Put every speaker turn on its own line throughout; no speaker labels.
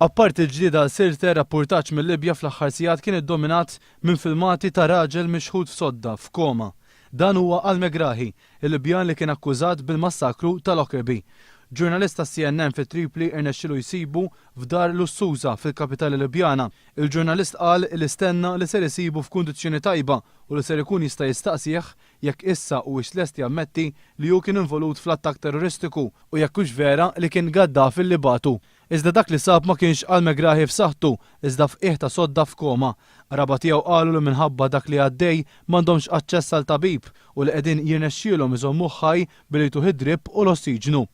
Apparti l-ġdida Sirte, rapportaġġ mill-Libja fl-aħħar sigħat kien iddominat minn filmati ta' raġel mixħud f'sodda f'koma. Dan huwa Al-Megrahi, il-Libjan li kien akkużat bil-massakru tal-Lockerbie. Ġurnalista CNN fi Tripoli irnexxielu jsibu f'dar lussuża fil-kapitali Libjana. Il-ġurnalist qal li stenna li ser isibu f'kundizzjoni tajba u li ser ikun jista' jistaqsih jekk issa huwiex lest jammetti li hu kien involut fl-attakk terroristiku u jekk hux vera li kien Gaddafi li batu. Iżda dak li sab ma kienx Al-Megrahi f'saħħtu, iżda f'qiegħ ta' sodda f'koma. Raba tiegħu qalu li minħabba dak li għaddej m'għandhomx aċċess għal tabib u li qegħdin jirnexxielhom iżommuh ħaj billi jtuħ id-drib u l-ossiġnu.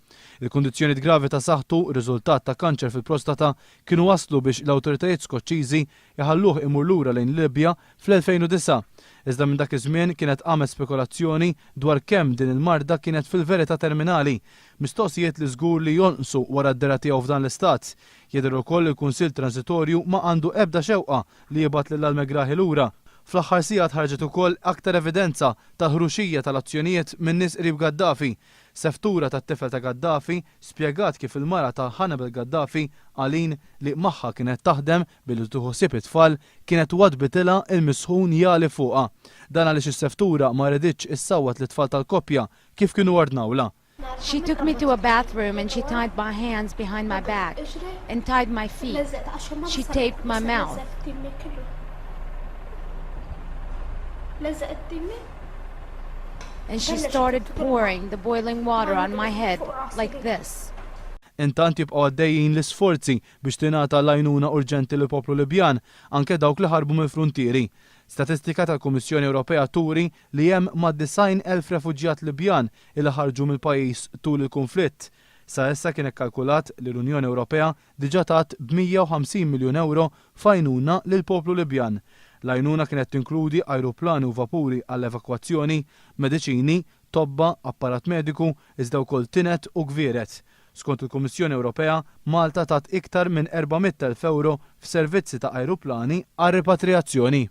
Il-kundizzjonijiet gravi ta' saħħtu, riżultat ta' kanċer fil-prostata, kienu waslu biex l-awtoritajiet Skoċċiżi jħalluh imur lura lejn Libja fl-2009. Iżda minn dak iż-żmien kienet għamet spekulazzjoni dwar kemm din il-marda kienet fil-verità terminali. Mistoqsijiet li żgur li jonqsu wara d-dera tiegħu f'dan l-istat. Jidher ukoll il-Kunsill Transitorju ma għandu ebda xewqa li jibgħat lil Al-Megrahi lura. Fl-aħħar sigħat ħarġet ukoll aktar evidenza ta' ħruxija tal-azzjonijiet minn nies qrib Gaddafi. Seftura tat-tifel ta' Gaddafi spjegat kif il-mara ta' Hannibal Gaddafi għalin li magħha kienet taħdem billi tieħu ħsieb it-tfal kienet wadbitilha il-misħun jali fuqha. Dan għaliex is-seftura ma rriditx issawwat l-tfal tal-koppja kif kienu ordnawla.
She took me to a bathroom and she tied my hands behind my back and tied my feet. She taped my mouth. And she started pouring the boiling water on my head like this.
Intant jibqgħu għaddejjin l-isforzi biex tingħata l-għajnuna urġenti lill poplu Libjan anke dawk li ħarbu mill-fruntieri. Statistika tal-Kummissjoni Ewropea turi li hemm mad 90,000 refuġjat Libjan li ħarġu mill-pajjiż tul il-konflitt. Sa issa kien ikkalkulat li l-Unjoni Ewropea diġà tat b'150 miljun euro f'għajnuna lill poplu Libjan. L-għajnuna kienet tinkludi ajruplani u vapuri għall-evakwazzjoni, mediċini, tobba, apparat mediku, iżda wkoll tinet u gvieret. Skont il-Kummissjoni Ewropea, Malta tat iktar minn 400,000 euro f'servizzi ta' ajruplani għar repatriazzjoni.